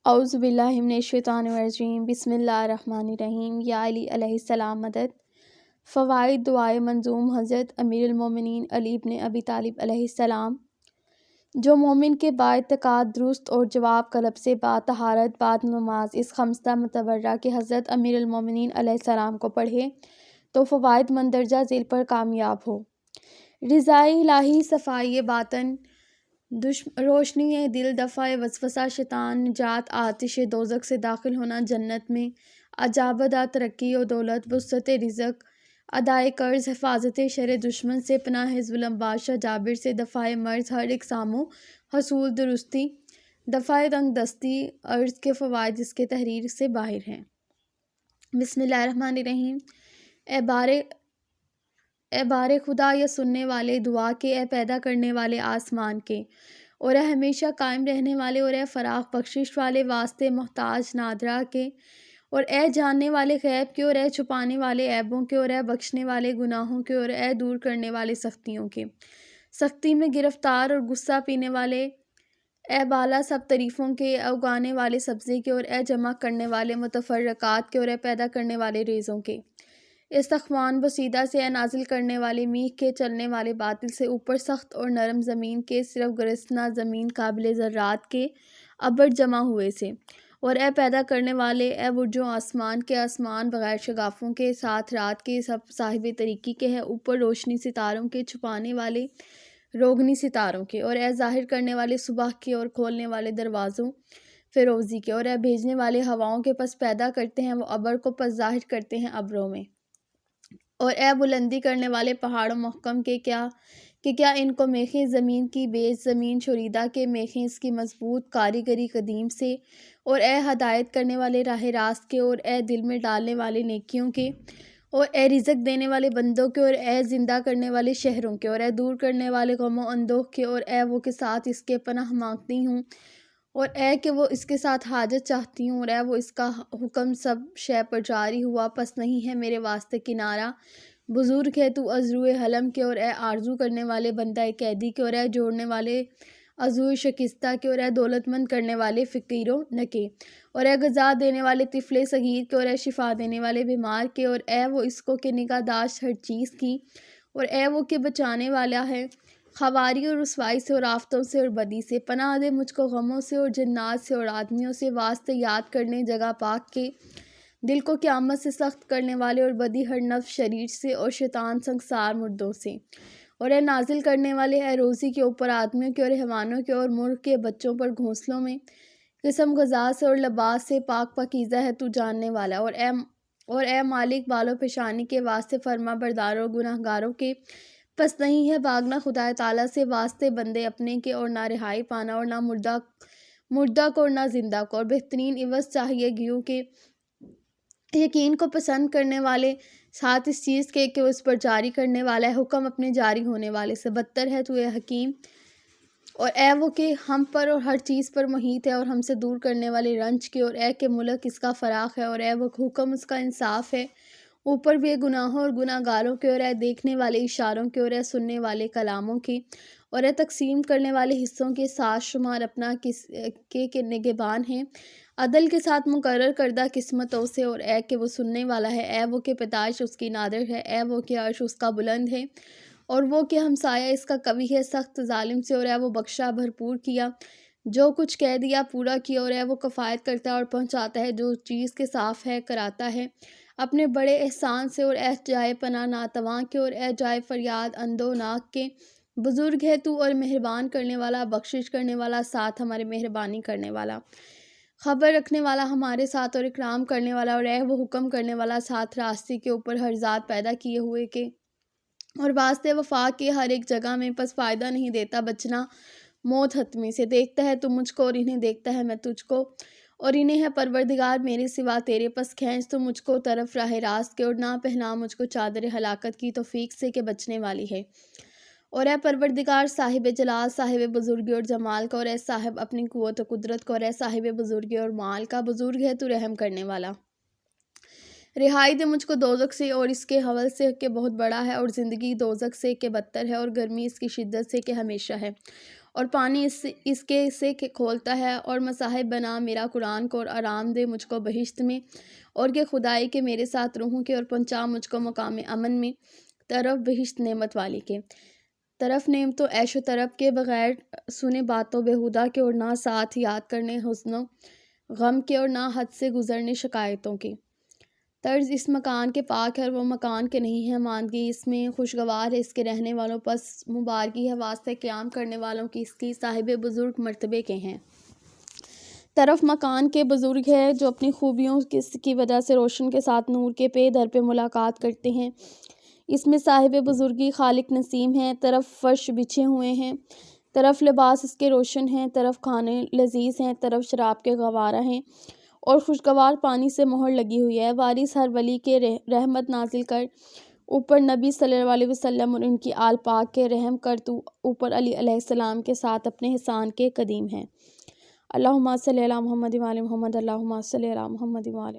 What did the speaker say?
اعوذ باللہ من الشیطان الرجیم بسم اللہ الرحمن الرحیم یا علی علیہ السلام مدد۔ فوائد دعائے منظوم حضرت امیر المومنین علی بن ابی طالب علیہ السلام۔ جو مومن کے باعتقاد درست اور جواب قلب سے بعد طہارت بعد نماز اس خمسہ متورہ کے حضرت امیر المومنین علیہ السلام کو پڑھے تو فوائد مندرجہ ذیل پر کامیاب ہو۔ رضائے الہی، صفائی باطن، روشنی دل، دفع وسوسہ شیطان، نجات آتش دوزخ سے داخل ہونا جنت میں، عجابدہ ترقی و دولت، وسعت رزق، ادائے قرض، حفاظت شر دشمن سے، پناہ ظلم بادشاہ جابر سے، دفع مرض ہر اقسام و حصول درستی، دفع تنگ دستی۔ عرض کے فوائد اس کے تحریر سے باہر ہیں۔ بسم اللہ الرحمن الرحیم۔ اے بار خدا یا سننے والے دعا کے، اے پیدا کرنے والے آسمان کے، اور اے ہمیشہ قائم رہنے والے، اور اے فراخ بخشش والے، واسطے محتاج نادرہ کے، اور اے جاننے والے غیب کے، اور اے چھپانے والے عیبوں کے، اور اے بخشنے والے گناہوں کے، اور اے دور کرنے والے سختیوں کے، سختی میں گرفتار اور غصہ پینے والے، اے بالا سب تعریفوں کے، اے اگانے والے سبزے کے، اور اے جمع کرنے والے متفرقات کے، اور اے پیدا کرنے والے ریزوں کے، استخوان بسیدہ سے، اے نازل کرنے والے میغ کے، چلنے والے باطل سے، اوپر سخت اور نرم زمین کے، صرف گرسنہ زمین قابل زراعت کے، ابر جمع ہوئے سے، اور اے پیدا کرنے والے، اے برجوں آسمان کے، آسمان بغیر شگافوں کے، ساتھ رات کے، سب صاحب طریقی کے ہے، اوپر روشنی ستاروں کے، چھپانے والے روگنی ستاروں کے، اور اے ظاہر کرنے والے صبح کے، اور کھولنے والے دروازوں فیروزی کے، اور اے بھیجنے والے ہواؤں کے، پس پیدا کرتے ہیں وہ ابر کو، پس ظاہر کرتے ہیں ابروں میں، اور اے بلندی کرنے والے پہاڑوں محکم کے، کیا ان کو میخیں زمین کی بیج، زمین شوریدہ کے میخیں اس کی مضبوط کاریگری قدیم سے، اور اے ہدایت کرنے والے راہ راست کے، اور اے دل میں ڈالنے والے نیکیوں کے، اور اے رزق دینے والے بندوں کے، اور اے زندہ کرنے والے شہروں کے، اور اے دور کرنے والے غم و اندوہ کے، اور اے وہ کے ساتھ اس کے پناہ مانگتی ہوں، اور اے کہ وہ اس کے ساتھ حاجت چاہتی ہوں، اور اے وہ اس کا حکم سب شے پر جاری ہوا، پس نہیں ہے میرے واسطے کنارہ، بزرگ ہے تو عذرو حلم کے، اور اے آرزو کرنے والے بندہ قیدی کے، اور اے جوڑنے والے عضو شکستہ کے، اور اے دولت مند کرنے والے فقیر و نکے، اور اے غذا دینے والے طفل صغیر کے، اور اے شفا دینے والے بیمار کے، اور اے وہ اس کو کہ نگاہ داشت ہر چیز کی، اور اے وہ کہ بچانے والا ہے خواری اور رسوائی سے، اور آفتوں سے، اور بدی سے، پناہ دے مجھ کو غموں سے، اور جنات سے، اور آدمیوں سے، واسطے یاد کرنے جگہ پاک کے، دل کو قیامت سے سخت کرنے والے، اور بدی ہر نفس شریر سے، اور شیطان سنگسار مردوں سے، اور اے نازل کرنے والے، اے روزی کے اوپر آدمیوں کے، اور حیوانوں کے، اور مرغ کے بچوں پر گھونسلوں میں، قسم غذا سے، اور لباس سے، پاک پاکیزہ ہے تو جاننے والا، اور اے مالک بالوں پیشانی کے، واسطے فرما برداروں اور گناہ گاروں کے، پس نہیں ہے بھاگنا خدا تعالیٰ سے، واسطے بندے اپنے کے، اور نہ رہائی پانا، اور نہ مردہ کو، اور نہ زندہ کو، اور بہترین عوض چاہیے گیوں کے، یقین کو پسند کرنے والے، ساتھ اس چیز کے کہ وہ اس پر جاری کرنے والا ہے، حکم اپنے جاری ہونے والے سے بدتر ہے تو اے حکیم، اور اے وہ کہ ہم پر اور ہر چیز پر محیط ہے، اور ہم سے دور کرنے والے رنج کے، اور اے کہ ملک اس کا فراخ ہے، اور اے وہ حکم اس کا انصاف ہے، اوپر بھی گناہوں اور گناہ گاروں کے، اور اے دیکھنے والے اشاروں کے، اور اے سننے والے کلاموں کے، اور اے تقسیم کرنے والے حصوں کے، ساز شمار اپنا کے نگہبان ہیں عدل کے ساتھ مقرر کردہ قسمتوں سے، اور اے کہ وہ سننے والا ہے، اے وہ کہ پیدائش اس کی نادر ہے، اے وہ کہ عرش اس کا بلند ہے، اور وہ کہ ہمسایہ اس کا قوی ہے سخت ظالم سے، اور اے وہ بخشا بھرپور کیا، جو کچھ کہہ دیا پورا کیا، اور اے وہ کفایت کرتا ہے اور پہنچاتا ہے، جو چیز کے صاف ہے کراتا ہے اپنے بڑے احسان سے، اور اے جائے پناہ ناتواں کے، اور اے جائے فریاد اندو ناک کے، بزرگ ہے تو اور مہربان کرنے والا، بخشش کرنے والا، ساتھ ہمارے مہربانی کرنے والا، خبر رکھنے والا ہمارے ساتھ، اور اکرام کرنے والا، اور اے وہ حکم کرنے والا، ساتھ راستے کے اوپر ہر ذات پیدا کیے ہوئے کے، اور واسطے وفا کے ہر ایک جگہ میں، پس فائدہ نہیں دیتا بچنا موت حتمی سے، دیکھتا ہے تو مجھ کو، اور انہیں دیکھتا ہے میں تجھ کو، اور انہیں ہے پروردگار میرے سوا تیرے، پس کھینچ تو مجھ کو طرف راہ راست کے، اور نہ پہنا مجھ کو چادر ہلاکت کی توفیق سے کہ بچنے والی ہے، اور اے پروردگار صاحب جلال، صاحب بزرگی اور جمال کا، اور اے صاحب اپنی قوت و قدرت کا، اور اے صاحب بزرگی اور مال کا، بزرگ ہے تو رحم کرنے والا، رہائی دے مجھ کو دوزخ سے اور اس کے حول سے کہ بہت بڑا ہے، اور زندگی دوزخ سے کہ بدتر ہے، اور گرمی اس کی شدت سے کہ ہمیشہ ہے، اور پانی اس کے سے کھولتا ہے، اور مصاحب بنا میرا قرآن کو، اور آرام دے مجھ کو بہشت میں، اور کہ خدائی کے میرے ساتھ روحوں کے، اور پہنچا مجھ کو مقام امن میں، طرف بہشت نعمت والی کے، طرف نعمت و عیش و طرب کے، بغیر سنے باتوں بیہودہ کے، اور نہ ساتھ یاد کرنے حزن و غم کے، اور نہ حد سے گزرنے شکایتوں کے۔ طرز اس مکان کے پاک ہے، اور وہ مکان کے نہیں ہے ماندگی اس میں، خوشگوار ہے اس کے رہنے والوں، پس مبارکی ہے واسطے قیام کرنے والوں کی اس کی، صاحب بزرگ مرتبے کے ہیں۔ طرف مکان کے بزرگ ہے جو اپنی خوبیوں کی وجہ سے روشن کے ساتھ نور کے پے در پہ ملاقات کرتے ہیں، اس میں صاحب بزرگی خالق نسیم ہیں۔ طرف فرش بچھے ہوئے ہیں، طرف لباس اس کے روشن ہیں، طرف کھانے لذیذ ہیں، طرف شراب کے گوارا ہیں، اور خوشگوار پانی سے مہر لگی ہوئی ہے۔ وارث ہر ولی کے رحمت نازل کر اوپر نبی صلی اللہ علیہ وسلم اور ان کی آل پاک کے، رحم کر تو اوپر علی علیہ السلام کے ساتھ اپنے احسان کے قدیم ہیں۔ اللہم صلی علی محمد و علی محمد، اللہم صلی علی محمد و علی